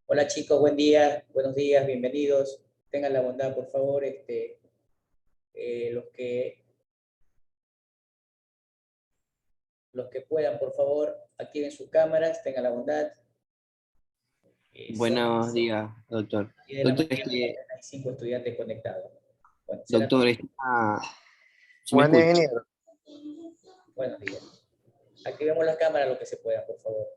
Hola chicos, buen día, buenos días, bienvenidos. Tengan la bondad, por favor, los que puedan, por favor, activen sus cámaras, tengan la bondad. Son Buenos días, doctor. 10 de la Doctor, mañana, hay 5 estudiantes conectados. Bueno, será doctor, mi... ¿se me Buen día, escucha? ingeniero. Buenos días. Activemos las cámaras lo que se pueda, por favor.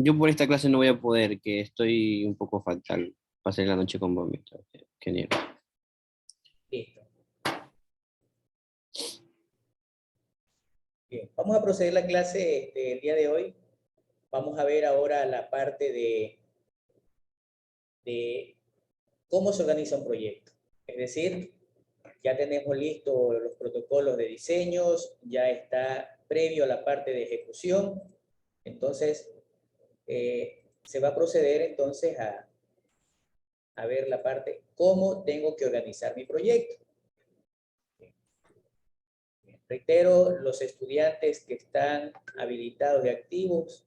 Yo por esta clase no voy a poder, que estoy un poco fatal. Pasé la noche con vómito. Ingeniero. Listo. Bien, vamos a proceder a la clase el día de hoy. vamos a ver ahora la parte de cómo se organiza un proyecto. Es decir, ya tenemos listos los protocolos de diseños, ya está previo a la parte de ejecución. Entonces, se va a proceder entonces a ver la parte, cómo tengo que organizar mi proyecto. Reitero, los estudiantes que están habilitados y activos,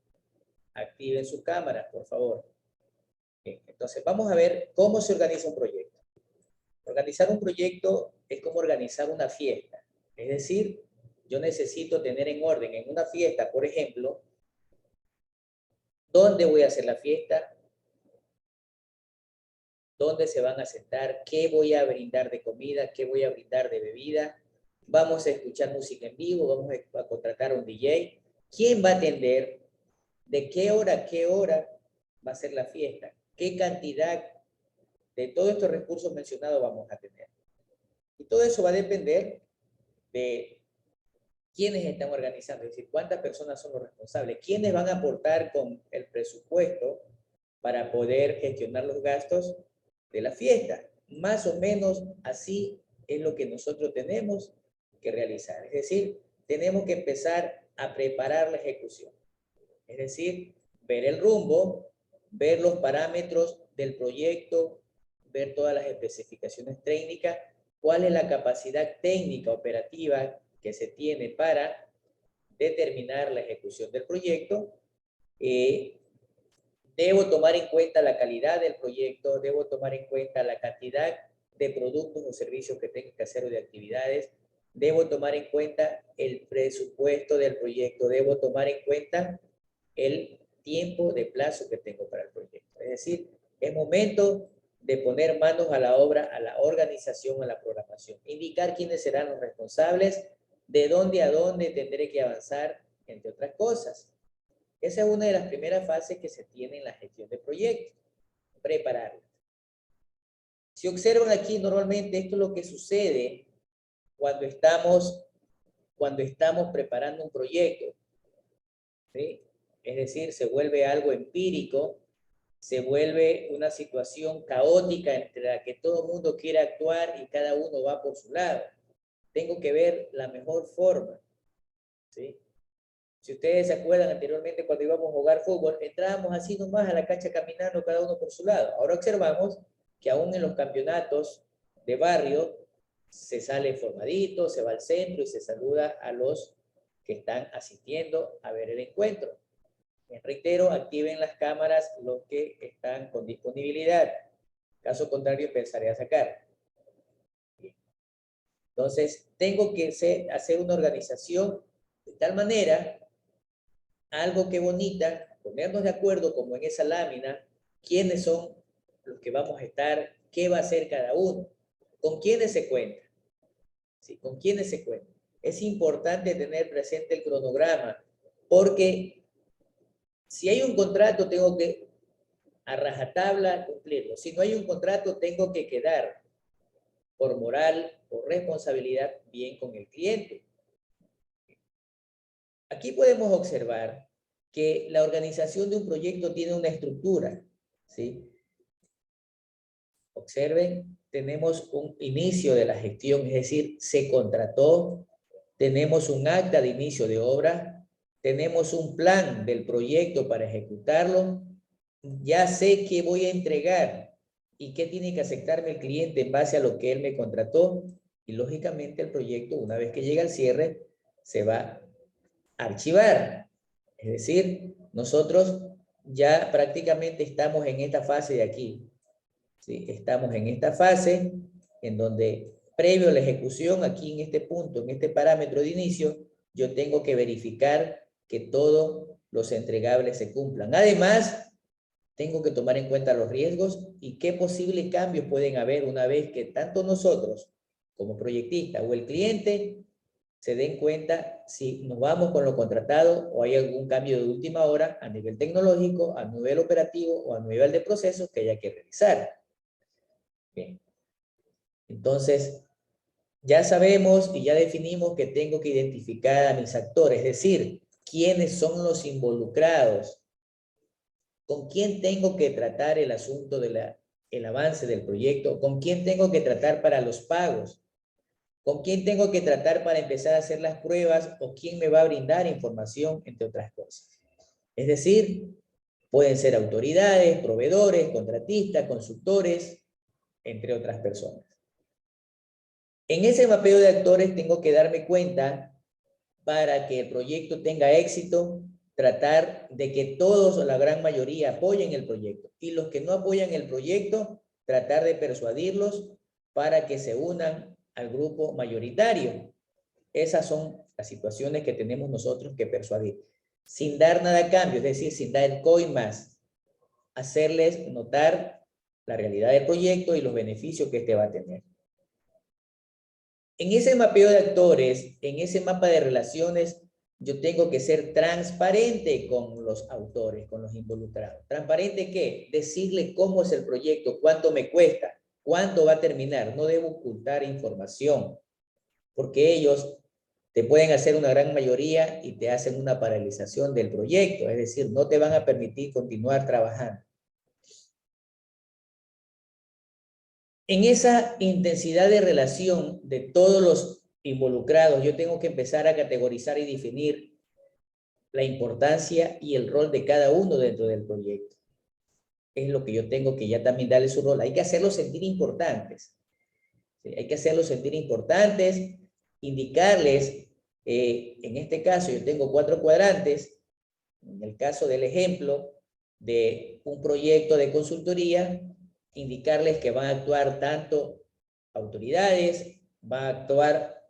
activen sus cámaras, por favor. Bien, entonces, vamos a ver cómo se organiza un proyecto. Organizar un proyecto es como organizar una fiesta. Es decir, yo necesito tener en orden en una fiesta, por ejemplo, dónde voy a hacer la fiesta, dónde se van a sentar, qué voy a brindar de comida, qué voy a brindar de bebida. Vamos a escuchar música en vivo, vamos a contratar a un DJ. ¿Quién va a atender? ¿De qué hora a qué hora va a ser la fiesta? ¿Qué cantidad de todos estos recursos mencionados vamos a tener? Y todo eso va a depender de quiénes están organizando, es decir, cuántas personas son los responsables, quiénes van a aportar con el presupuesto para poder gestionar los gastos de la fiesta. Más o menos así es lo que nosotros tenemos que realizar. Es decir, tenemos que empezar a preparar la ejecución. Es decir, ver el rumbo, ver los parámetros del proyecto, ver todas las especificaciones técnicas, cuál es la capacidad técnica operativa que se tiene para determinar la ejecución del proyecto. Debo tomar en cuenta la calidad del proyecto, debo tomar en cuenta la cantidad de productos o servicios que tengo que hacer o de actividades, debo tomar en cuenta el presupuesto del proyecto, debo tomar en cuenta el tiempo de plazo que tengo para el proyecto. Es decir, es momento de poner manos a la obra, a la organización, a la programación. Indicar quiénes serán los responsables, de dónde a dónde tendré que avanzar, entre otras cosas. Esa es una de las primeras fases que se tiene en la gestión de proyectos. Prepararla. Si observan aquí, normalmente esto es lo que sucede cuando estamos preparando un proyecto, ¿sí? Es decir, se vuelve algo empírico, se vuelve una situación caótica entre la que todo el mundo quiere actuar y cada uno va por su lado. Tengo que ver la mejor forma, ¿sí? Si ustedes se acuerdan anteriormente cuando íbamos a jugar fútbol, entrábamos así nomás a la cancha caminando cada uno por su lado. Ahora observamos que aún en los campeonatos de barrio se sale formadito, se va al centro y se saluda a los que están asistiendo a ver el encuentro. Les reitero, activen las cámaras los que están con disponibilidad. Caso contrario, empezaré a sacar. Entonces, tengo que hacer una organización de tal manera, algo que bonita, ponernos de acuerdo como en esa lámina, quiénes son los que vamos a estar, qué va a hacer cada uno, con quiénes se cuenta. ¿Sí? ¿Con quiénes se cuenta? Es importante tener presente el cronograma, porque si hay un contrato, tengo que a rajatabla cumplirlo. Si no hay un contrato, tengo que quedar por moral, por responsabilidad, bien con el cliente. Aquí podemos observar que la organización de un proyecto tiene una estructura, ¿sí? Observen, tenemos un inicio de la gestión, es decir, se contrató, tenemos un acta de inicio de obra, tenemos un plan del proyecto para ejecutarlo, ya sé qué voy a entregar y qué tiene que aceptarme el cliente en base a lo que él me contrató, y lógicamente el proyecto, una vez que llega al cierre, se va a archivar. Es decir, nosotros ya prácticamente estamos en esta fase de aquí. ¿Sí? Estamos en esta fase en donde, previo a la ejecución, aquí en este punto, en este parámetro de inicio, yo tengo que verificar que todos los entregables se cumplan. Además, tengo que tomar en cuenta los riesgos y qué posibles cambios pueden haber una vez que tanto nosotros como proyectista o el cliente se den cuenta si nos vamos con lo contratado o hay algún cambio de última hora a nivel tecnológico, a nivel operativo o a nivel de procesos que haya que realizar. Bien. Entonces, ya sabemos y ya definimos que tengo que identificar a mis actores, es decir, quiénes son los involucrados ¿Con quién tengo que tratar el asunto de el avance del proyecto? ¿Con quién tengo que tratar para los pagos? ¿Con quién tengo que tratar para empezar a hacer las pruebas? ¿O quién me va a brindar información, entre otras cosas? Es decir, pueden ser autoridades, proveedores, contratistas, consultores, entre otras personas. En ese mapeo de actores tengo que darme cuenta, para que el proyecto tenga éxito, tratar de que todos o la gran mayoría apoyen el proyecto. Y los que no apoyan el proyecto, tratar de persuadirlos para que se unan al grupo mayoritario. Esas son las situaciones que tenemos nosotros que persuadir. Sin dar nada a cambio, es decir, sin dar el coin más. Hacerles notar la realidad del proyecto y los beneficios que este va a tener. En ese mapeo de actores, en ese mapa de relaciones, yo tengo que ser transparente con los autores, con los involucrados. ¿Transparente qué? Decirle cómo es el proyecto, cuánto me cuesta, cuándo va a terminar. No debo ocultar información, porque ellos te pueden hacer una gran mayoría y te hacen una paralización del proyecto, es decir, no te van a permitir continuar trabajando. En esa intensidad de relación de todos los involucrados, yo tengo que empezar a categorizar y definir la importancia y el rol de cada uno dentro del proyecto. Es lo que yo tengo que ya también darle su rol. Hay que hacerlos sentir importantes. ¿Sí? Hay que hacerlos sentir importantes, indicarles, en este caso yo tengo 4 cuadrantes, en el caso del ejemplo de un proyecto de consultoría, indicarles que van a actuar tanto autoridades, van a actuar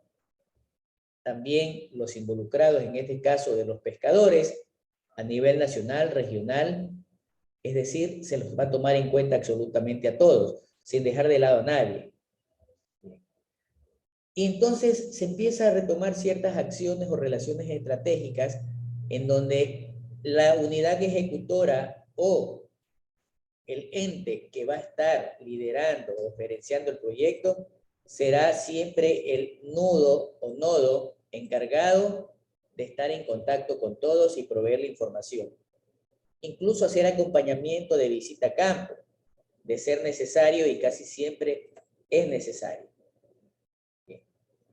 también los involucrados, en este caso de los pescadores, a nivel nacional, regional, es decir, se los va a tomar en cuenta absolutamente a todos, sin dejar de lado a nadie. Y entonces se empieza a retomar ciertas acciones o relaciones estratégicas en donde la unidad ejecutora o el ente que va a estar liderando o gerenciando el proyecto será siempre el nudo o nodo encargado de estar en contacto con todos y proveer la información. Incluso hacer acompañamiento de visita a campo, de ser necesario, y casi siempre es necesario.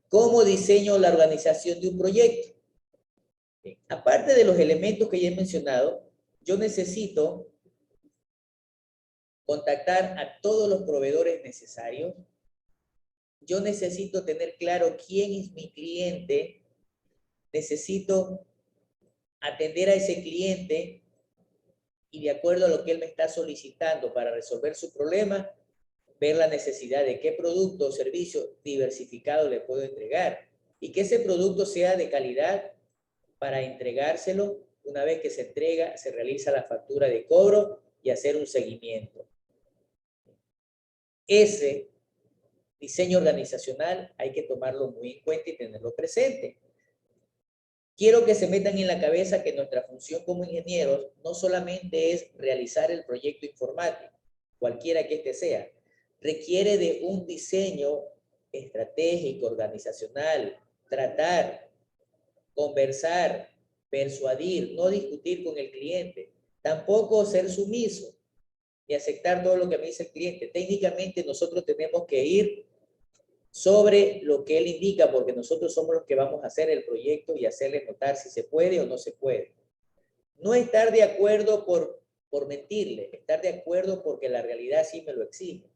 ¿Cómo diseño la organización de un proyecto? Aparte de los elementos que ya he mencionado, yo necesito contactar a todos los proveedores necesarios. Yo necesito tener claro quién es mi cliente. Necesito atender a ese cliente y, de acuerdo a lo que él me está solicitando para resolver su problema, ver la necesidad de qué producto o servicio diversificado le puedo entregar y que ese producto sea de calidad para entregárselo. Una vez que se entrega, se realiza la factura de cobro y hacer un seguimiento. Ese diseño organizacional hay que tomarlo muy en cuenta y tenerlo presente. Quiero que se metan en la cabeza que nuestra función como ingenieros no solamente es realizar el proyecto informático, cualquiera que este sea, requiere de un diseño estratégico, organizacional, tratar, conversar, persuadir, no discutir con el cliente, tampoco ser sumiso y aceptar todo lo que me dice el cliente. Técnicamente nosotros tenemos que ir sobre lo que él indica, porque nosotros somos los que vamos a hacer el proyecto y hacerle notar si se puede o no se puede. No estar de acuerdo por mentirle, estar de acuerdo porque la realidad sí me lo exige.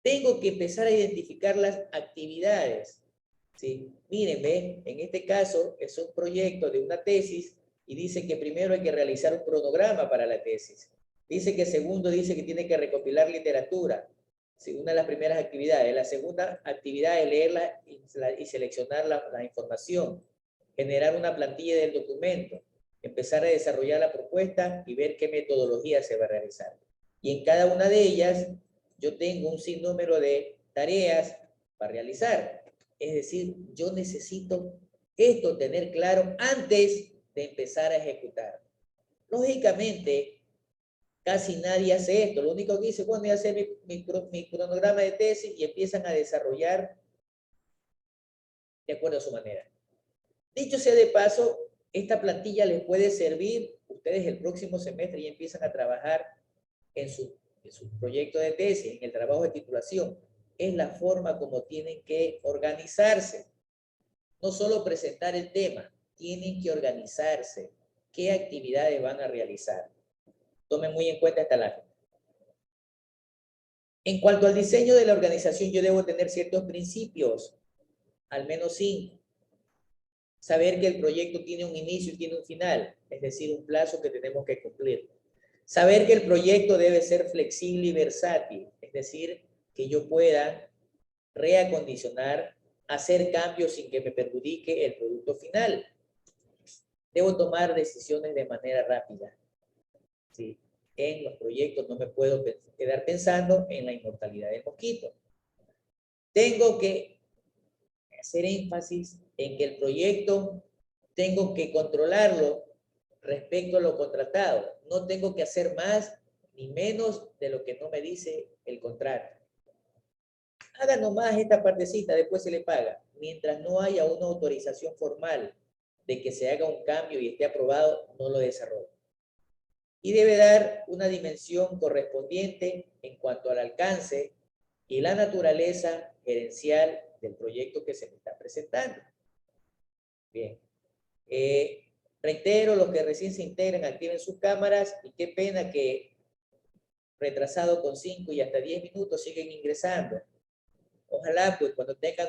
Tengo que empezar a identificar las actividades. ¿Sí? Mírenme, en este caso es un proyecto de una tesis y dice que primero hay que realizar un cronograma para la tesis. Dice que segundo, dice que tiene que recopilar literatura. Sí, una de las primeras actividades. La segunda actividad es leerla y seleccionar la información, generar una plantilla del documento, empezar a desarrollar la propuesta y ver qué metodología se va a realizar. Y en cada una de ellas yo tengo un sinnúmero de tareas para realizar. Es decir, yo necesito esto tener claro antes de empezar a ejecutar. Lógicamente, casi nadie hace esto. Lo único que dice, bueno, voy a hacer mi cronograma de tesis y empiezan a desarrollar de acuerdo a su manera. Dicho sea de paso, esta plantilla les puede servir. ustedes el próximo semestre ya empiezan a trabajar en su proyecto de tesis, en el trabajo de titulación, es la forma como tienen que organizarse. No solo presentar el tema, tienen que organizarse. ¿Qué actividades van a realizar? Tomen muy en cuenta esta lámina. En cuanto al diseño de la organización, yo debo tener ciertos principios, al menos 5. Saber que el proyecto tiene un inicio y tiene un final, es decir, un plazo que tenemos que cumplir. Saber que el proyecto debe ser flexible y versátil, es decir, que yo pueda reacondicionar, hacer cambios sin que me perjudique el producto final. Debo tomar decisiones de manera rápida. ¿Sí? En los proyectos no me puedo quedar pensando en la inmortalidad del mosquito. Tengo que hacer énfasis en que el proyecto tengo que controlarlo respecto a lo contratado. No tengo que hacer más ni menos de lo que no me dice el contrato. Haga nomás esta partecita, después se le paga. Mientras no haya una autorización formal de que se haga un cambio y esté aprobado, no lo desarrolla. Y debe dar una dimensión correspondiente en cuanto al alcance y la naturaleza gerencial del proyecto que se me está presentando. Bien. Reitero, los que recién se integran, activen sus cámaras y qué pena que retrasado con 5 y hasta 10 minutos siguen ingresando. Ojalá pues cuando tengan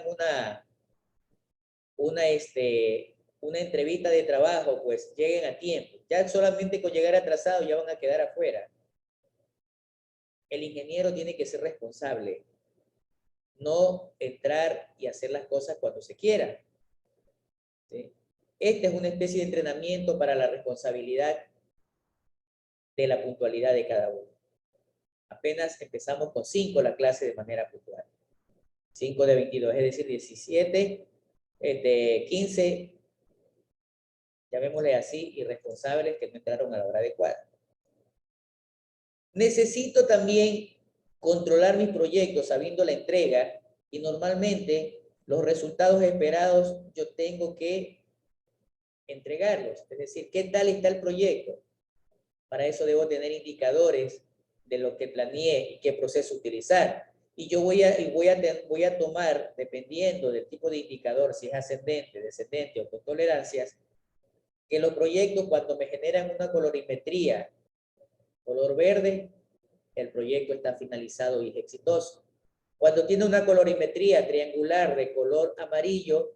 una entrevista de trabajo pues lleguen a tiempo. Ya solamente con llegar atrasado ya van a quedar afuera. El ingeniero tiene que ser responsable, no entrar y hacer las cosas cuando se quiera. ¿Sí? Esta es una especie de entrenamiento para la responsabilidad de la puntualidad de cada uno. Apenas empezamos con 5 la clase de manera puntual. 5 de 22, es decir, 17, 15, llamémosle así, irresponsables que no entraron a la hora adecuada. Necesito también controlar mis proyectos sabiendo la entrega y normalmente los resultados esperados yo tengo que entregarlos. Es decir, ¿qué tal está el proyecto? Para eso debo tener indicadores de lo que planeé y qué proceso utilizar. Y yo voy a tomar, dependiendo del tipo de indicador, si es ascendente, descendente o con tolerancias, que los proyectos cuando me generan una colorimetría, color verde, el proyecto está finalizado y es exitoso. Cuando tiene una colorimetría triangular de color amarillo,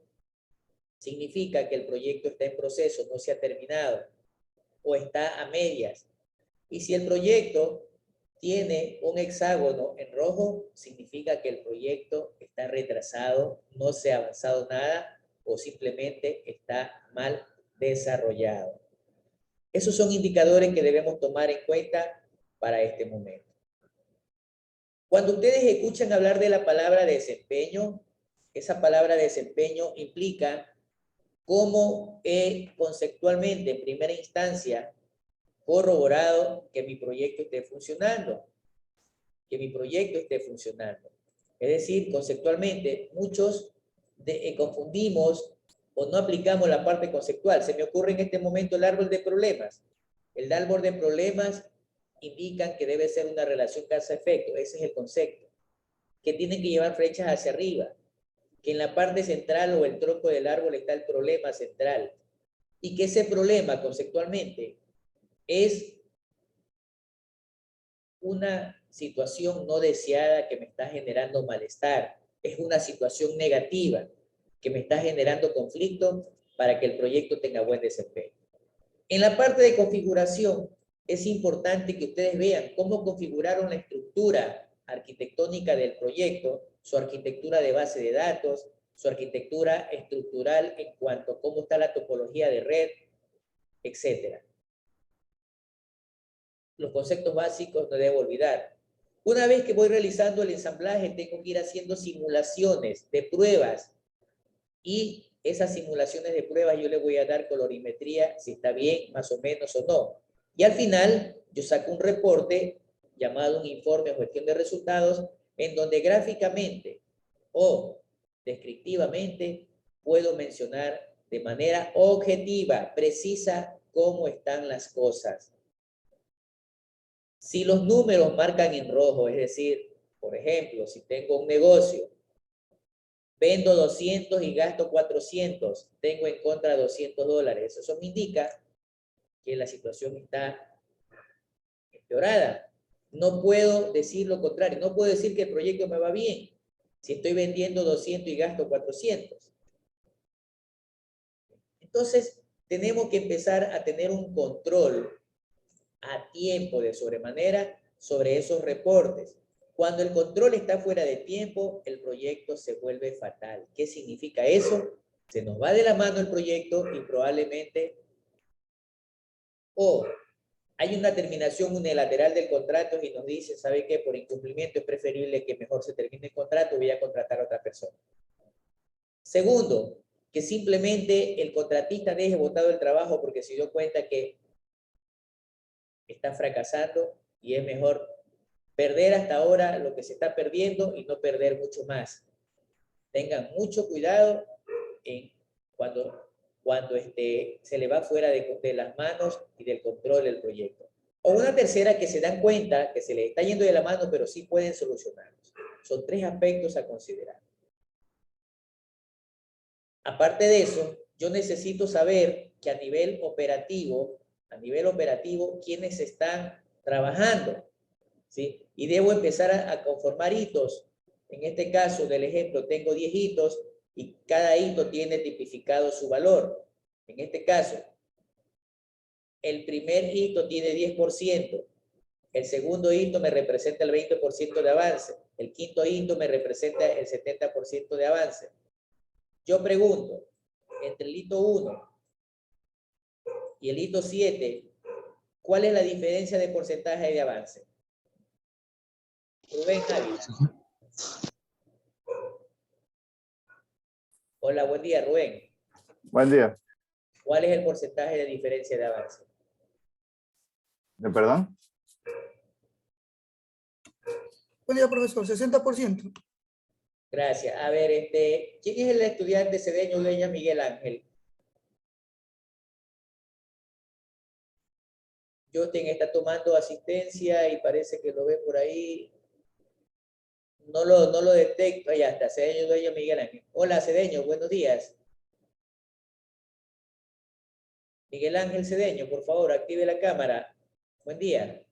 significa que el proyecto está en proceso, no se ha terminado o está a medias. Y si el proyecto tiene un hexágono en rojo, significa que el proyecto está retrasado, no se ha avanzado nada o simplemente está mal desarrollado. Esos son indicadores que debemos tomar en cuenta para este momento. Cuando ustedes escuchan hablar de la palabra desempeño, esa palabra desempeño implica cómo conceptualmente, en primera instancia, corroborado que mi proyecto esté funcionando, Es decir, conceptualmente, muchos confundimos o no aplicamos la parte conceptual. Se me ocurre en este momento el árbol de problemas. El árbol de problemas indican que debe ser una relación causa-efecto. Ese es el concepto. Que tienen que llevar flechas hacia arriba. Que en la parte central o el tronco del árbol está el problema central. Y que ese problema conceptualmente es una situación no deseada que me está generando malestar. Es una situación negativa que me está generando conflicto para que el proyecto tenga buen desempeño. En la parte de configuración, es importante que ustedes vean cómo configuraron la estructura arquitectónica del proyecto, su arquitectura de base de datos, su arquitectura estructural en cuanto a cómo está la topología de red, etcétera. Los conceptos básicos no debo olvidar. Una vez que voy realizando el ensamblaje, tengo que ir haciendo simulaciones de pruebas y esas simulaciones de pruebas yo le voy a dar colorimetría, si está bien, más o menos o no. Y al final, yo saco un reporte llamado un informe o gestión de resultados, en donde gráficamente o descriptivamente puedo mencionar de manera objetiva, precisa, cómo están las cosas. Si los números marcan en rojo, es decir, por ejemplo, si tengo un negocio, vendo 200 y gasto 400, tengo en contra $200. Eso me indica que la situación está empeorada. No puedo decir lo contrario, no puedo decir que el proyecto me va bien si estoy vendiendo 200 y gasto 400. Entonces, tenemos que empezar a tener un control a tiempo de sobremanera sobre esos reportes. Cuando el control está fuera de tiempo, el proyecto se vuelve fatal. ¿Qué significa eso? Se nos va de la mano el proyecto y probablemente o hay una terminación unilateral del contrato y nos dice, ¿sabe qué? Por incumplimiento es preferible que mejor se termine el contrato, voy a contratar a otra persona. Segundo, que simplemente el contratista deje botado el trabajo porque se dio cuenta que está fracasando y es mejor perder hasta ahora lo que se está perdiendo y no perder mucho más. Tengan mucho cuidado en cuando se le va fuera de las manos y del control del proyecto. O una tercera, que se dan cuenta que se les está yendo de la mano, pero sí pueden solucionarlos. Son 3 aspectos a considerar. Aparte de eso, yo necesito saber que a nivel operativo, quiénes están trabajando, ¿sí? Y debo empezar a conformar hitos. En este caso del ejemplo, tengo 10 hitos y cada hito tiene tipificado su valor. En este caso, el primer hito tiene 10%, el segundo hito me representa el 20% de avance, el quinto hito me representa el 70% de avance. Yo pregunto, entre el hito 1 y el hito 7, ¿cuál es la diferencia de porcentaje de avance? Rubén Ávila. Hola, buen día, Rubén. Buen día. ¿Cuál es el porcentaje de diferencia de avance? ¿De perdón? Buen día, profesor. 60%. Gracias. A ver, ¿quién es el estudiante Cedeño Dueña Miguel Ángel? Justin está tomando asistencia y parece que lo ve por ahí. No lo detecto. Ya está, Cedeño Dueña Miguel Ángel. Hola, Cedeño, buenos días. Miguel Ángel Cedeño, por favor, active la cámara. Buen día.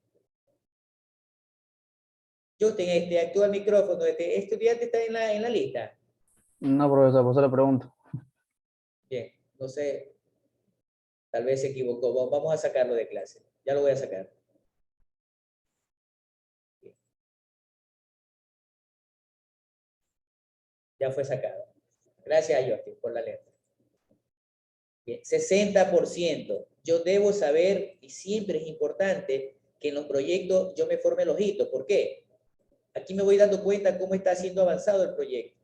Justin, actúa el micrófono. ¿Estudiante está en la lista? No, profesor, por eso le pregunto. Bien, no sé. Tal vez se equivocó. Vamos a sacarlo de clase. Ya lo voy a sacar. Bien. Ya fue sacado. Gracias, Justin, por la letra. Bien, 60%. Yo debo saber, y siempre es importante, que en los proyectos yo me forme los hitos. ¿Por qué? Aquí me voy dando cuenta cómo está siendo avanzado el proyecto.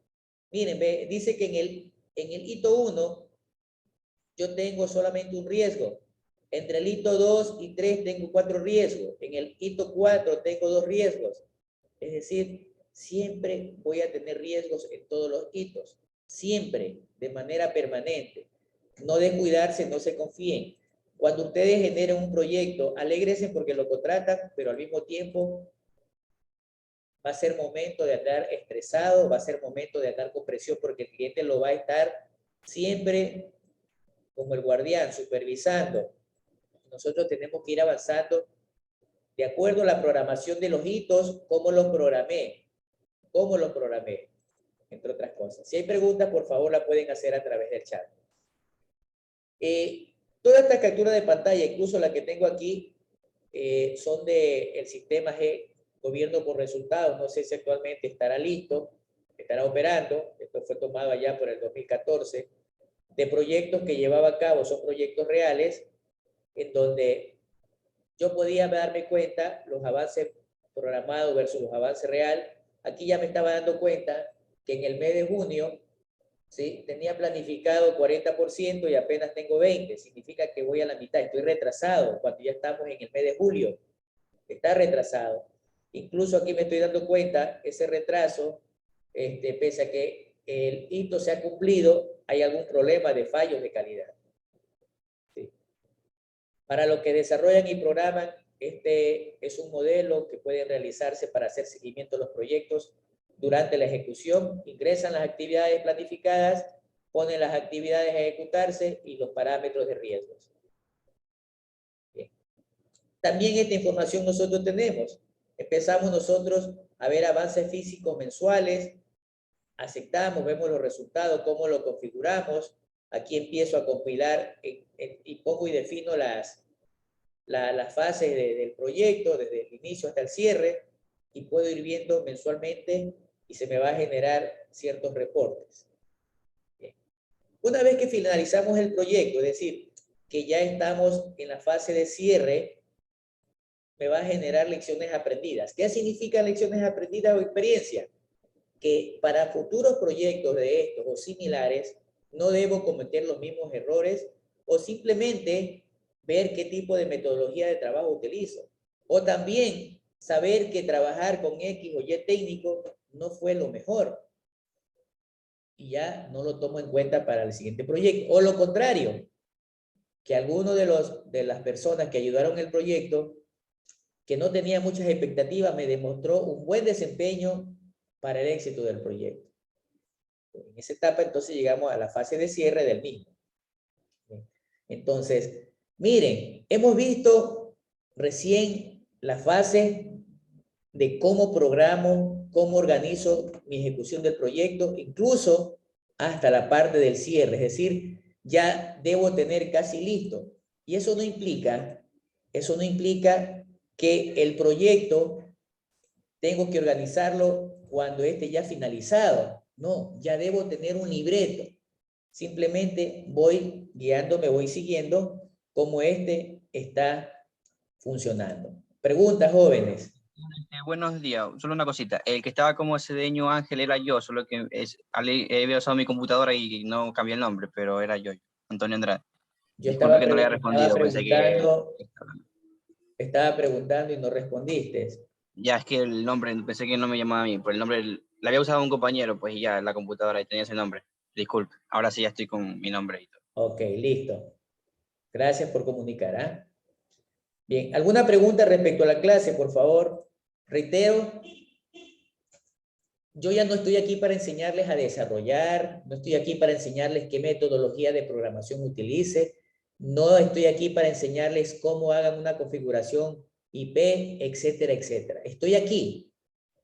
Miren, dice que en el hito 1 yo tengo solamente un riesgo. Entre el hito 2 y 3 tengo 4 riesgos. En el hito 4 tengo 2 riesgos. Es decir, siempre voy a tener riesgos en todos los hitos. Siempre, de manera permanente. No descuidarse, no se confíen. Cuando ustedes generen un proyecto, alégrense porque lo contratan, pero al mismo tiempo va a ser momento de andar estresado, va a ser momento de andar con presión porque el cliente lo va a estar siempre como el guardián, supervisando. Nosotros tenemos que ir avanzando de acuerdo a la programación de los hitos, cómo los programé, entre otras cosas. Si hay preguntas, por favor, la pueden hacer a través del chat. Toda esta captura de pantalla, incluso la que tengo aquí, son del sistema G, Gobierno por Resultados. No sé si actualmente estará listo, estará operando. Esto fue tomado allá por el 2014. De proyectos que llevaba a cabo, son proyectos reales, en donde yo podía darme cuenta los avances programados versus los avances real. Aquí ya me estaba dando cuenta que en el mes de junio, ¿sí?, tenía planificado 40% y apenas tengo 20%. Significa que voy a la mitad, estoy retrasado cuando ya estamos en el mes de julio. Está retrasado. Incluso aquí me estoy dando cuenta, ese retraso, pese a que el hito se ha cumplido, hay algún problema de fallos de calidad. ¿Sí? Para los que desarrollan y programan, este es un modelo que puede realizarse para hacer seguimiento de los proyectos durante la ejecución. Ingresan las actividades planificadas, ponen las actividades a ejecutarse y los parámetros de riesgos. Bien. También esta información nosotros tenemos. Empezamos nosotros a ver avances físicos mensuales, aceptamos, vemos los resultados, cómo lo configuramos. Aquí empiezo a compilar y pongo y defino las fases del proyecto, desde el inicio hasta el cierre, y puedo ir viendo mensualmente y se me va a generar ciertos reportes. Bien. Una vez que finalizamos el proyecto, es decir, que ya estamos en la fase de cierre, me va a generar lecciones aprendidas. ¿Qué significan lecciones aprendidas o experiencia? Que para futuros proyectos de estos o similares, no debo cometer los mismos errores o simplemente ver qué tipo de metodología de trabajo utilizo. O también saber que trabajar con X o Y técnico no fue lo mejor y ya no lo tomo en cuenta para el siguiente proyecto. O lo contrario, que alguno de las personas que ayudaron el proyecto, que no tenía muchas expectativas, me demostró un buen desempeño para el éxito del proyecto. En esa etapa entonces llegamos a la fase de cierre del mismo. Entonces, miren, hemos visto recién la fase de cómo programo, cómo organizo mi ejecución del proyecto, incluso hasta la parte del cierre, es decir, ya debo tener casi listo. Y eso no implica que el proyecto tengo que organizarlo cuando esté ya finalizado. No, ya debo tener un libreto. Simplemente voy guiándome, voy siguiendo cómo este está funcionando. Preguntas, jóvenes. Buenos días, solo una cosita. El que estaba como cedeño Ángel era yo, solo que había usado mi computadora y no cambié el nombre, pero era yo, Antonio Andrade. Yo Disculpe que no le haya respondido, pensé que... Estaba preguntando y no respondiste. Ya, es que el nombre, pensé que no me llamaba a mí, por el nombre, le había usado a un compañero, pues y ya, en la computadora y tenía ese nombre. Disculpe, ahora sí ya estoy con mi nombre y todo. Ok, listo. Gracias por comunicar, ¿ah? Bien, ¿alguna pregunta respecto a la clase, por favor? Reitero, yo ya no estoy aquí para enseñarles a desarrollar, no estoy aquí para enseñarles qué metodología de programación utilice, no estoy aquí para enseñarles cómo hagan una configuración IP, etcétera, etcétera. Estoy aquí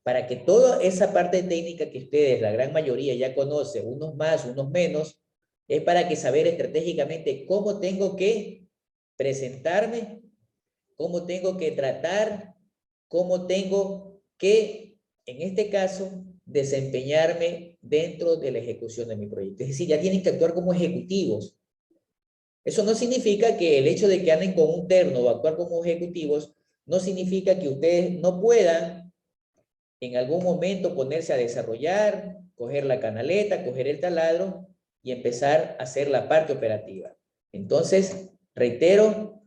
para que toda esa parte técnica que ustedes, la gran mayoría, ya conocen, unos más, unos menos, es para que saber estratégicamente cómo tengo que presentarme, cómo tengo que tratar, cómo tengo que, en este caso, desempeñarme dentro de la ejecución de mi proyecto. Es decir, ya tienen que actuar como ejecutivos. Eso no significa que el hecho de que anden con un terno o actuar como ejecutivos, no significa que ustedes no puedan en algún momento ponerse a desarrollar, coger la canaleta, coger el taladro y empezar a hacer la parte operativa. Entonces, reitero,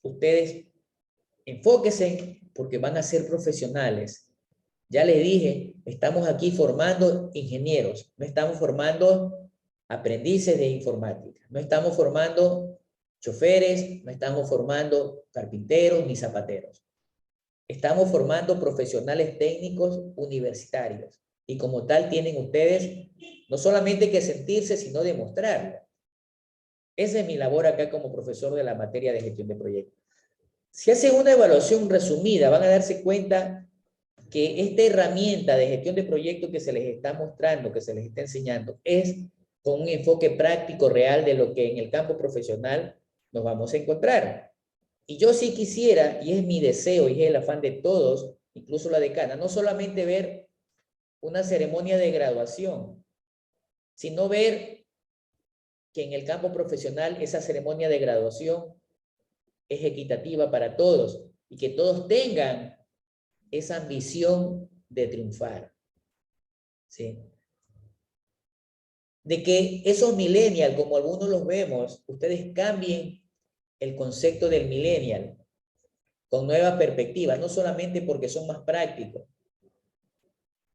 ustedes enfóquense porque van a ser profesionales. Ya les dije, estamos aquí formando ingenieros, no estamos formando aprendices de informática, no estamos formando choferes, no estamos formando carpinteros ni zapateros. Estamos formando profesionales técnicos universitarios y como tal tienen ustedes no solamente que sentirse, sino demostrarlo. Esa es mi labor acá como profesor de la materia de gestión de proyectos. Si hacen una evaluación resumida, van a darse cuenta que esta herramienta de gestión de proyectos que se les está mostrando, que se les está enseñando, es con un enfoque práctico real de lo que en el campo profesional nos vamos a encontrar. Y yo sí quisiera, y es mi deseo, y es el afán de todos, incluso la decana, no solamente ver una ceremonia de graduación, sino ver que en el campo profesional esa ceremonia de graduación es equitativa para todos y que todos tengan esa ambición de triunfar. ¿Sí? De que esos millennials, como algunos los vemos, ustedes cambien el concepto del millennial con nuevas perspectivas, no solamente porque son más prácticos,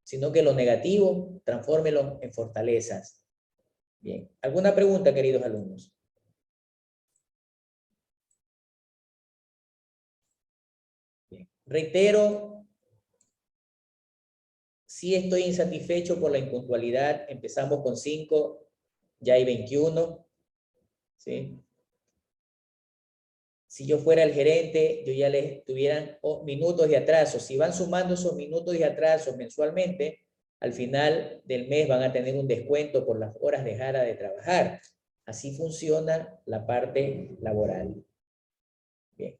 sino que lo negativo, transfórmelo en fortalezas. Bien, ¿alguna pregunta, queridos alumnos? Bien. Reitero, sí estoy insatisfecho por la impuntualidad. Empezamos con 5, ya hay 21. ¿Sí? Si yo fuera el gerente, yo ya les tuvieran minutos de atraso. Si van sumando esos minutos de atraso mensualmente, al final del mes van a tener un descuento por las horas dejadas de trabajar. Así funciona la parte laboral. Bien.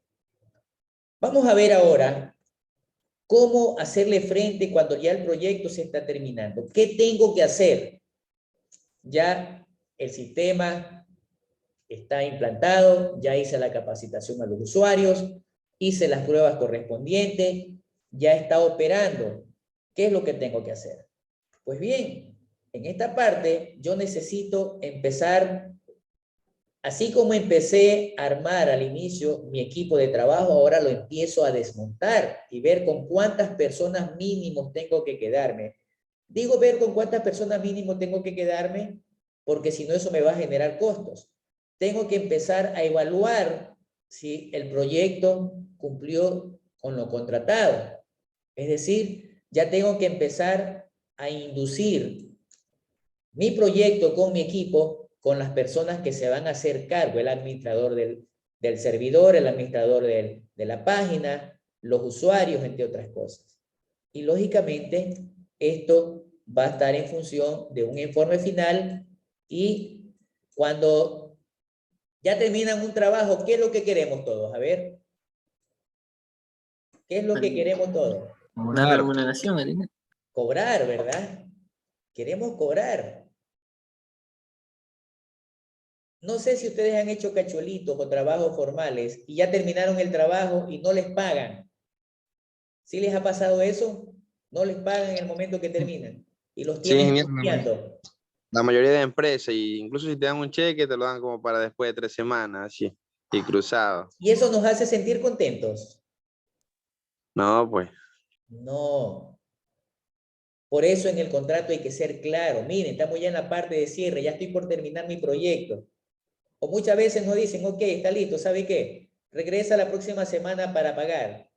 Vamos a ver ahora cómo hacerle frente cuando ya el proyecto se está terminando. ¿Qué tengo que hacer? Ya el sistema está implantado, ya hice la capacitación a los usuarios, hice las pruebas correspondientes, ya está operando. ¿Qué es lo que tengo que hacer? Pues bien, en esta parte yo necesito empezar, así como empecé a armar al inicio mi equipo de trabajo, ahora lo empiezo a desmontar y ver con cuántas personas mínimos tengo que quedarme. Digo ver con cuántas personas mínimo tengo que quedarme, porque si no eso me va a generar costos. Tengo que empezar a evaluar si el proyecto cumplió con lo contratado. Es decir, ya tengo que empezar a inducir mi proyecto con mi equipo, con las personas que se van a hacer cargo, el administrador del servidor, el administrador de la página, los usuarios, entre otras cosas. Y lógicamente, esto va a estar en función de un informe final y cuando ya terminan un trabajo, ¿qué es lo que queremos todos? A ver. ¿Qué es lo que queremos todos? Una remuneración, Elena. Cobrar, ¿verdad? Queremos cobrar. No sé si ustedes han hecho cachuelitos o trabajos formales y ya terminaron el trabajo y no les pagan. ¿Sí les ha pasado eso? No les pagan en el momento que terminan y los Sí, tienen ingeniero, estudiando. la mayoría de empresas, y incluso si te dan un cheque, te lo dan como para después de 3 semanas, así, y cruzado. Y eso nos hace sentir contentos. No, pues. No. Por eso en el contrato hay que ser claro. Miren, estamos ya en la parte de cierre, ya estoy por terminar mi proyecto. O muchas veces nos dicen, ok, está listo, ¿sabe qué? Regresa la próxima semana para pagar.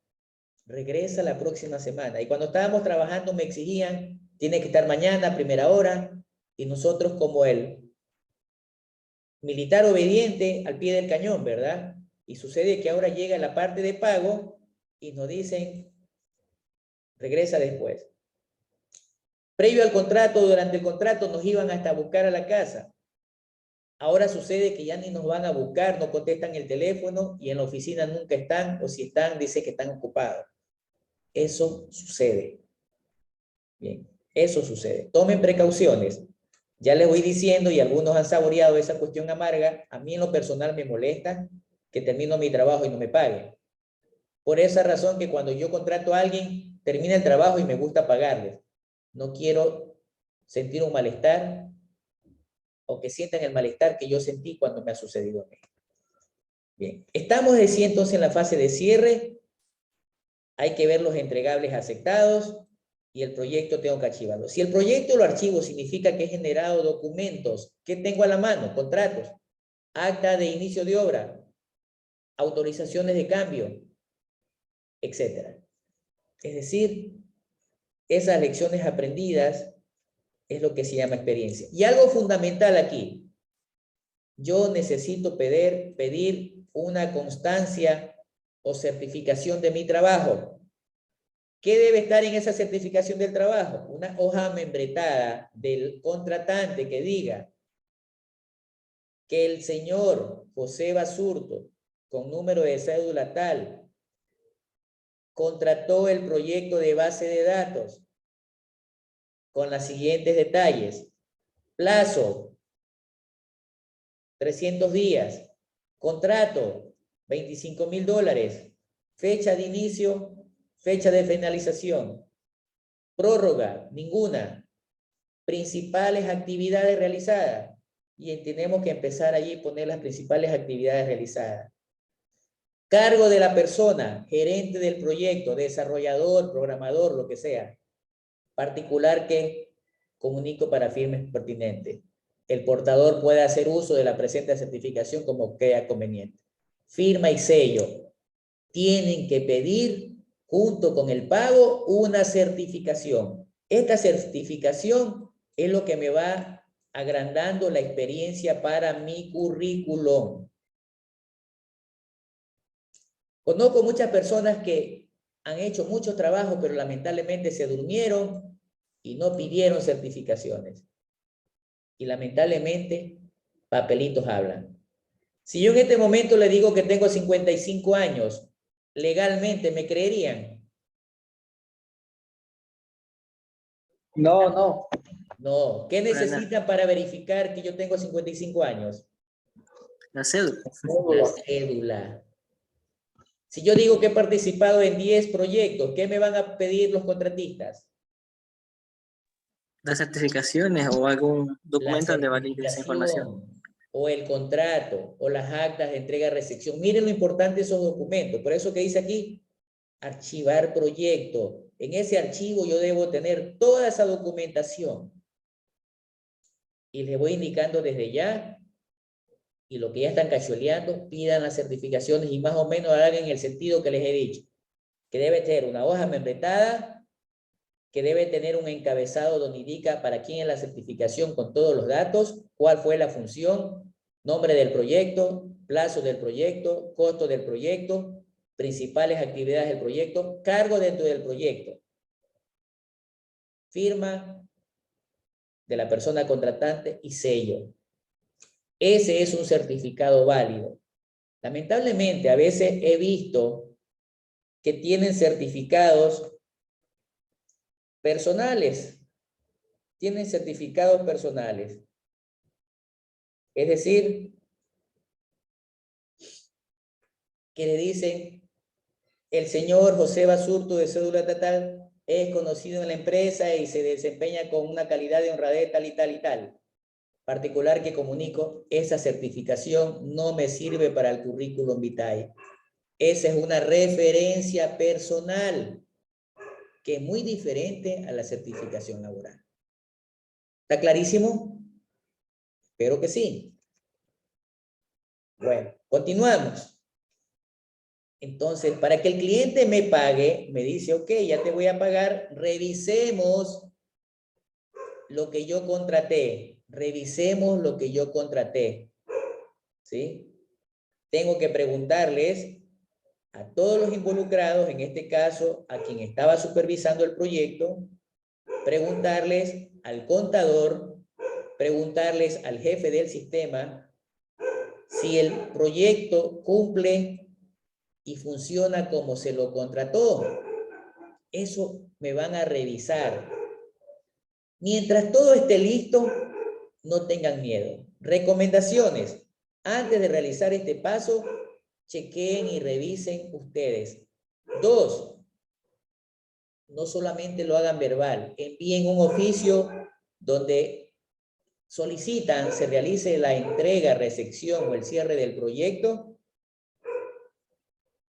Regresa la próxima semana. Y cuando estábamos trabajando me exigían, tiene que estar mañana, primera hora, y nosotros como el militar obediente al pie del cañón, ¿verdad? Y sucede que ahora llega la parte de pago y nos dicen, regresa después. Previo al contrato, durante el contrato nos iban hasta a buscar a la casa. Ahora sucede que ya ni nos van a buscar, no contestan el teléfono y en la oficina nunca están, o si están, dice que están ocupados. Eso sucede. Bien, eso sucede. Tomen precauciones. Ya les voy diciendo, y algunos han saboreado esa cuestión amarga, a mí en lo personal me molesta que termino mi trabajo y no me paguen. Por esa razón que cuando yo contrato a alguien, termina el trabajo y me gusta pagarles. No quiero sentir un malestar o que sientan el malestar que yo sentí cuando me ha sucedido a mí. Bien, estamos así entonces en la fase de cierre. Hay que ver los entregables aceptados y el proyecto tengo que archivarlo. Si el proyecto lo archivo significa que he generado documentos. ¿Qué tengo a la mano? Contratos, acta de inicio de obra, autorizaciones de cambio, etc. Es decir, esas lecciones aprendidas es lo que se llama experiencia. Y algo fundamental aquí, yo necesito pedir una constancia o certificación de mi trabajo. ¿Qué debe estar en esa certificación del trabajo? Una hoja membretada del contratante que diga que el señor José Basurto, con número de cédula tal, contrató el proyecto de base de datos con los siguientes detalles. Plazo, 300 días. Contrato, $25,000. Fecha de inicio, fecha de finalización. Prórroga, ninguna. Principales actividades realizadas. Y tenemos que empezar allí a poner las principales actividades realizadas. Cargo de la persona, gerente del proyecto, desarrollador, programador, lo que sea. Particular que comunico para firmes pertinentes. El portador puede hacer uso de la presente certificación como crea conveniente. Firma y sello. Tienen que pedir junto con el pago, una certificación. Esta certificación es lo que me va agrandando la experiencia para mi currículum. Conozco muchas personas que han hecho mucho trabajo, pero lamentablemente se durmieron y no pidieron certificaciones. Y lamentablemente, papelitos hablan. Si yo en este momento le digo que tengo 55 años, legalmente, ¿me creerían? No. No. ¿Qué Para nada. necesitan para verificar que yo tengo 55 años? La cédula. La cédula. Si yo digo que he participado en 10 proyectos, ¿qué me van a pedir los contratistas? Las certificaciones o algún documento donde valide esa información. certificación, o el contrato, o las actas de entrega-recepción. Miren lo importante de esos documentos. Por eso que dice aquí, archivar proyecto. En ese archivo yo debo tener toda esa documentación. Y les voy indicando desde ya, y lo que ya están cachueleando, pidan las certificaciones y más o menos hagan el sentido que les he dicho. Que debe tener una hoja membretada, que debe tener un encabezado donde indica para quién es la certificación con todos los datos, cuál fue la función, nombre del proyecto, plazo del proyecto, costo del proyecto, principales actividades del proyecto, cargo dentro del proyecto, firma de la persona contratante y sello. Ese es un certificado válido. Lamentablemente, a veces he visto que tienen certificados personales. Tienen certificados personales. Es decir, que le dicen, el señor José Basurto de cédula tal es conocido en la empresa y se desempeña con una calidad de honradez tal y tal y tal. Particular que comunico, esa certificación no me sirve para el currículum vitae. Esa es una referencia personal que es muy diferente a la certificación laboral. ¿Está clarísimo? Espero que sí. Bueno, continuamos. Entonces, para que el cliente me pague, me dice, ok, ya te voy a pagar, revisemos lo que yo contraté. Revisemos lo que yo contraté. ¿Sí? Tengo que preguntarles a todos los involucrados, en este caso, a quien estaba supervisando el proyecto, preguntarles al contador, preguntarles al jefe del sistema, si el proyecto cumple y funciona como se lo contrató. Eso me van a revisar. Mientras todo esté listo, no tengan miedo. Recomendaciones. Antes de realizar este paso, chequeen y revisen ustedes. 2, no solamente lo hagan verbal, envíen un oficio donde solicitan se realice la entrega, recepción o el cierre del proyecto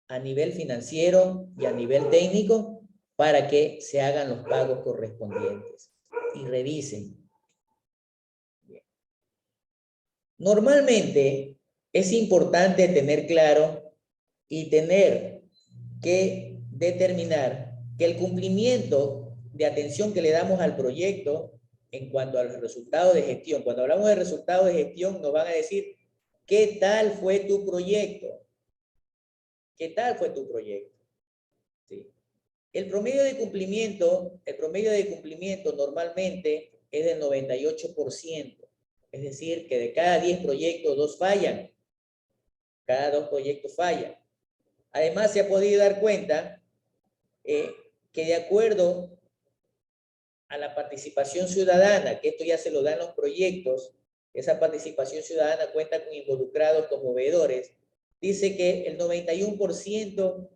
a nivel financiero y a nivel técnico para que se hagan los pagos correspondientes y revisen. Bien. Normalmente es importante tener claro y tener que determinar que el cumplimiento de atención que le damos al proyecto en cuanto a los resultados de gestión, cuando hablamos de resultados de gestión nos van a decir ¿qué tal fue tu proyecto? ¿Qué tal fue tu proyecto? ¿Sí? El promedio de cumplimiento normalmente es del 98%. Es decir, que de cada 10 proyectos, 2 fallan. Cada 2 proyectos fallan. Además, se ha podido dar cuenta que de acuerdo a la participación ciudadana, que esto ya se lo dan los proyectos, esa participación ciudadana cuenta con involucrados como veedores, dice que el 91%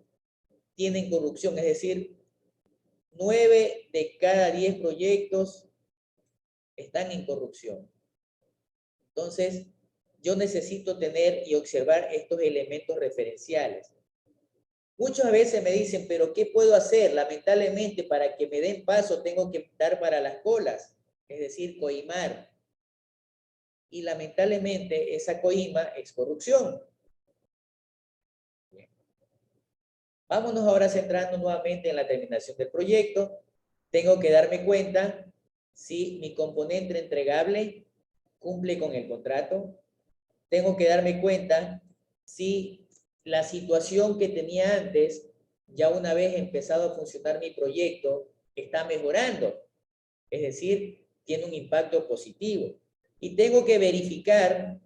tienen corrupción, es decir, 9 de cada 10 proyectos están en corrupción. Entonces, yo necesito tener y observar estos elementos referenciales. Muchas veces me dicen, pero ¿qué puedo hacer? Lamentablemente, para que me den paso, tengo que dar para las colas, es decir, coimar. Y lamentablemente, esa coima es corrupción. Vámonos ahora centrando nuevamente en la terminación del proyecto. Tengo que darme cuenta si mi componente entregable cumple con el contrato. Tengo que darme cuenta si la situación que tenía antes, ya una vez empezado a funcionar mi proyecto, está mejorando. Es decir, tiene un impacto positivo. Y tengo que verificar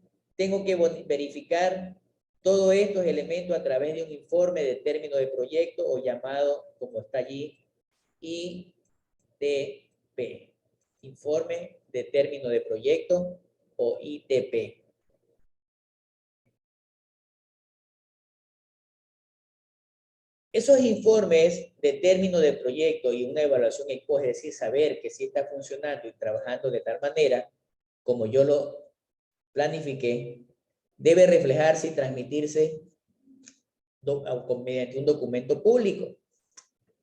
todos estos elementos a través de un informe de término de proyecto o llamado, como está allí, ITP. Informe de término de proyecto o ITP. Esos informes de término de proyecto y una evaluación ex post, es decir, saber que sí está funcionando y trabajando de tal manera como yo lo planifiqué, debe reflejarse y transmitirse mediante un documento público.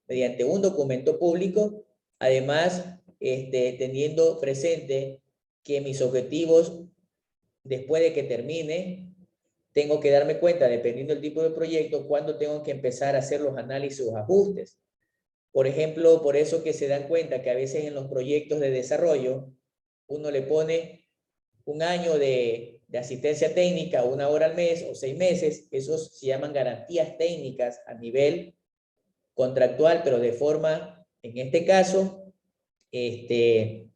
Mediante un documento público, además, teniendo presente que mis objetivos, después de que termine, tengo que darme cuenta, dependiendo del tipo de proyecto, cuándo tengo que empezar a hacer los análisis o ajustes. Por ejemplo, por eso que se dan cuenta que a veces en los proyectos de desarrollo, uno le pone un año de asistencia técnica, 1 hora al mes o 6 meses, esos se llaman garantías técnicas a nivel contractual, pero de forma, en este caso, de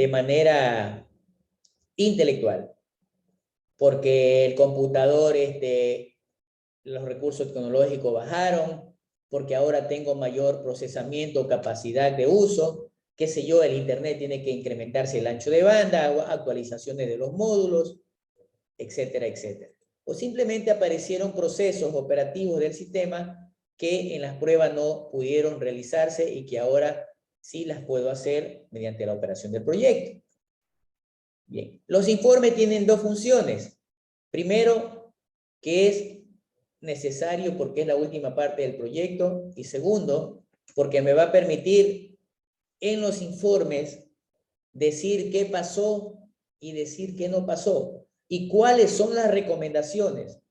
manera intelectual. Porque el computador, los recursos tecnológicos bajaron, porque ahora tengo mayor procesamiento, capacidad de uso, qué sé yo, el internet tiene que incrementarse el ancho de banda, actualizaciones de los módulos, etcétera, etcétera. O simplemente aparecieron procesos operativos del sistema que en las pruebas no pudieron realizarse y que ahora sí las puedo hacer mediante la operación del proyecto. Bien, los informes tienen dos funciones. Primero, que es necesario porque es la última parte del proyecto. Y segundo, porque me va a permitir en los informes decir qué pasó y decir qué no pasó. Y cuáles son las recomendaciones.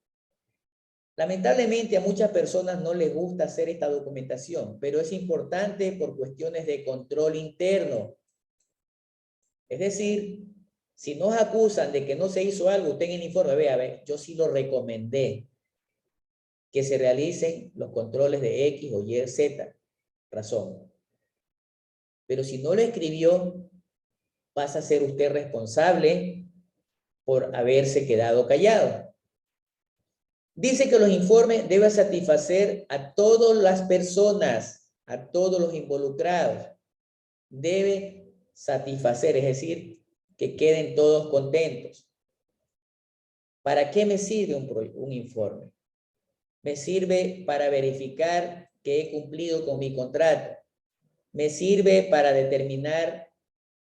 Lamentablemente a muchas personas no les gusta hacer esta documentación, pero es importante por cuestiones de control interno. Es decir, si nos acusan de que no se hizo algo, usted en el informe, vea, yo sí lo recomendé, que se realicen los controles de X o Y, Z, razón. Pero si no lo escribió, pasa a ser usted responsable por haberse quedado callado. Dice que los informes deben satisfacer a todas las personas, a todos los involucrados. Debe satisfacer, es decir, que queden todos contentos. ¿Para qué me sirve un informe? Me sirve para verificar que he cumplido con mi contrato. Me sirve para determinar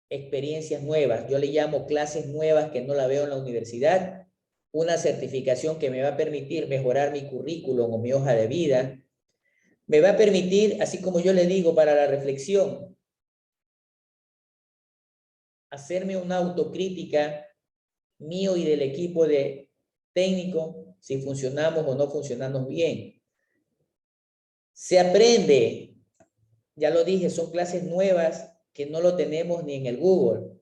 experiencias nuevas. Yo le llamo clases nuevas que no la veo en la universidad. Una certificación que me va a permitir mejorar mi currículum o mi hoja de vida. Me va a permitir, así como yo le digo, para la reflexión, hacerme una autocrítica mío y del equipo de técnico, si funcionamos o no funcionamos bien. Se aprende, ya lo dije, son clases nuevas que no lo tenemos ni en el Google.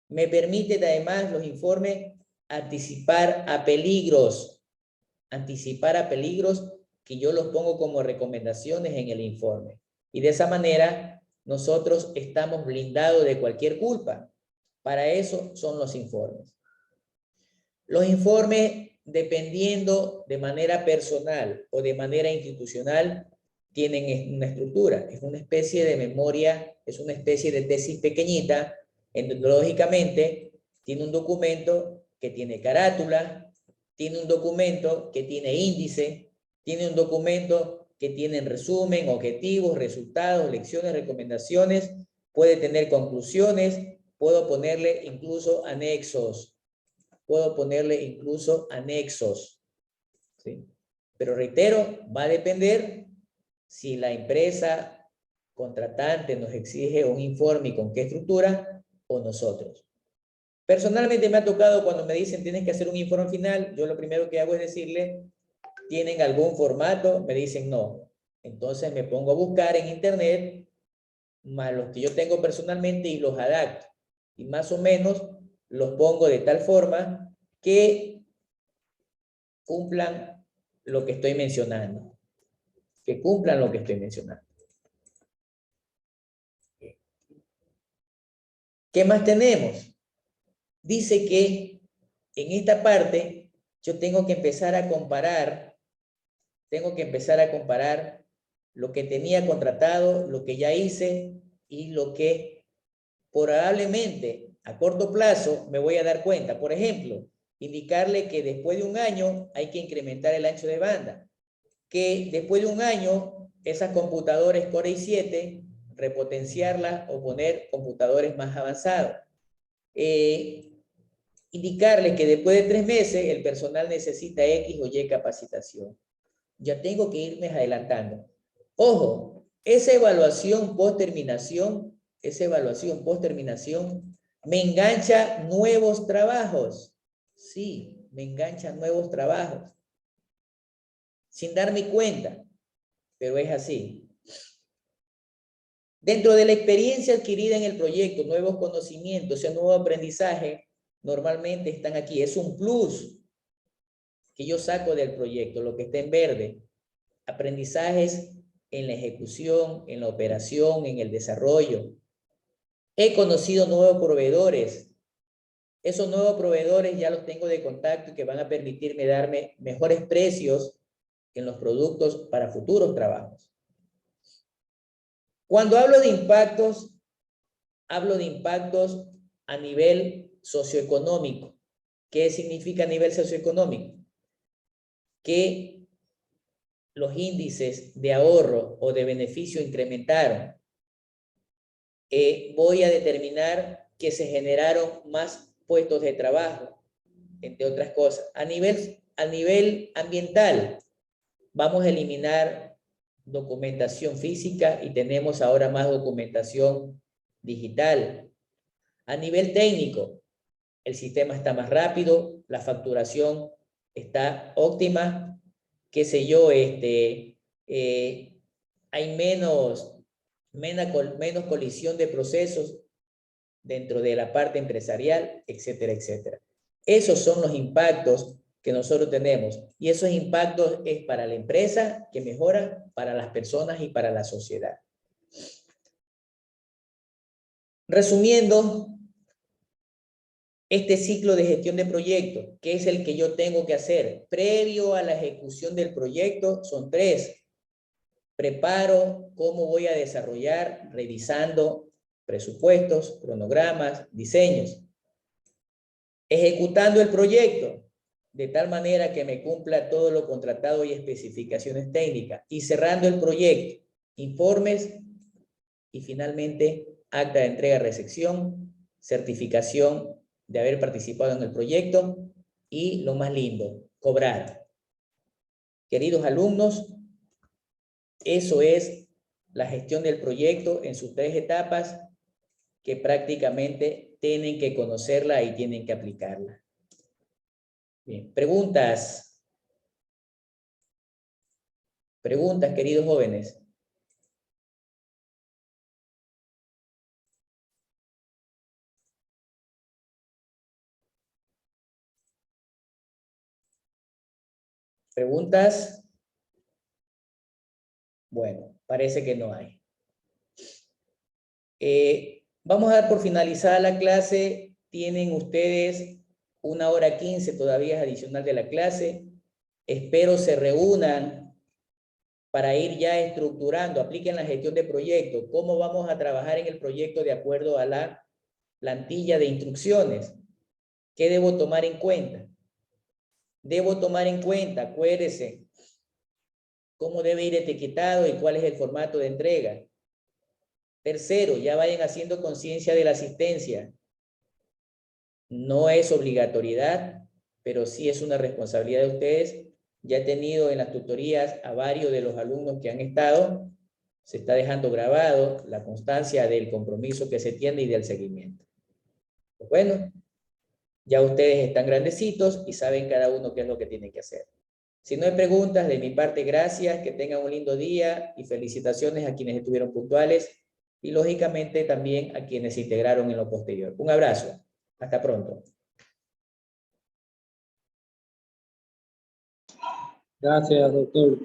Me permite además los informes anticipar a peligros que yo los pongo como recomendaciones en el informe. Y de esa manera nosotros estamos blindados de cualquier culpa. Para eso son los informes. Los informes, dependiendo de manera personal o de manera institucional, tienen una estructura. Es una especie de memoria, es una especie de tesis pequeñita, en donde lógicamente tiene un documento que tiene carátula, tiene un documento que tiene índice, tiene un documento que tiene resumen, objetivos, resultados, lecciones, recomendaciones, puede tener conclusiones, puedo ponerle incluso anexos. ¿Sí? Pero reitero, va a depender si la empresa contratante nos exige un informe y con qué estructura o nosotros. Personalmente me ha tocado cuando me dicen tienes que hacer un informe final, yo lo primero que hago es decirle ¿Tienen algún formato? Me dicen no. Entonces me pongo a buscar en internet más los que yo tengo personalmente y los adapto. Y más o menos los pongo de tal forma que cumplan lo que estoy mencionando. Que cumplan lo que estoy mencionando. ¿Qué más tenemos? Dice que en esta parte yo tengo que empezar a comparar lo que tenía contratado, lo que ya hice y lo que probablemente a corto plazo me voy a dar cuenta. Por ejemplo, indicarle que después de un año hay que incrementar el ancho de banda, que después de un año esas computadoras Core i7 repotenciarlas o poner computadores más avanzados. Indicarle que después de 3 meses el personal necesita X o Y capacitación. Ya tengo que irme adelantando. Ojo, esa evaluación post terminación me engancha nuevos trabajos. Sí, me engancha nuevos trabajos. Sin darme cuenta, pero es así. Dentro de la experiencia adquirida en el proyecto, nuevos conocimientos, ese nuevo aprendizaje, normalmente están aquí. Es un plus que yo saco del proyecto, lo que está en verde. Aprendizajes en la ejecución, en la operación, en el desarrollo. He conocido nuevos proveedores. Esos nuevos proveedores ya los tengo de contacto y que van a permitirme darme mejores precios en los productos para futuros trabajos. Cuando hablo de impactos a nivel socioeconómico. ¿Qué significa a nivel socioeconómico? Que los índices de ahorro o de beneficio incrementaron. Voy a determinar que se generaron más puestos de trabajo, entre otras cosas. A nivel ambiental, vamos a eliminar documentación física y tenemos ahora más documentación digital. A nivel técnico, el sistema está más rápido, la facturación está óptima, qué sé yo, hay menos colisión de procesos dentro de la parte empresarial, etcétera, etcétera. Esos son los impactos que nosotros tenemos. Y esos impactos es para la empresa que mejora, para las personas y para la sociedad. Resumiendo, este ciclo de gestión de proyectos, que es el que yo tengo que hacer previo a la ejecución del proyecto, son 3. Preparo cómo voy a desarrollar, revisando presupuestos, cronogramas, diseños. Ejecutando el proyecto, de tal manera que me cumpla todo lo contratado y especificaciones técnicas. Y cerrando el proyecto, informes y finalmente acta de entrega-recepción, certificación de haber participado en el proyecto y lo más lindo, cobrar. Queridos alumnos, eso es la gestión del proyecto en sus 3 etapas que prácticamente tienen que conocerla y tienen que aplicarla. Bien, preguntas. Preguntas, queridos jóvenes. ¿Preguntas? Bueno, parece que no hay. Vamos a dar por finalizada la clase. Tienen ustedes 1:15 todavía adicional de la clase. Espero se reúnan para ir ya estructurando, apliquen la gestión de proyecto. ¿Cómo vamos a trabajar en el proyecto de acuerdo a la plantilla de instrucciones? ¿Qué debo tomar en cuenta? Debo tomar en cuenta, acuérdense, cómo debe ir etiquetado y cuál es el formato de entrega. Tercero, ya vayan haciendo conciencia de la asistencia. No es obligatoriedad, pero sí es una responsabilidad de ustedes. Ya he tenido en las tutorías a varios de los alumnos que han estado. Se está dejando grabado la constancia del compromiso que se tiene y del seguimiento. Pues bueno, ya ustedes están grandecitos y saben cada uno qué es lo que tienen que hacer. Si no hay preguntas, de mi parte, gracias, que tengan un lindo día y felicitaciones a quienes estuvieron puntuales y lógicamente también a quienes se integraron en lo posterior. Un abrazo. Hasta pronto. Gracias, doctor.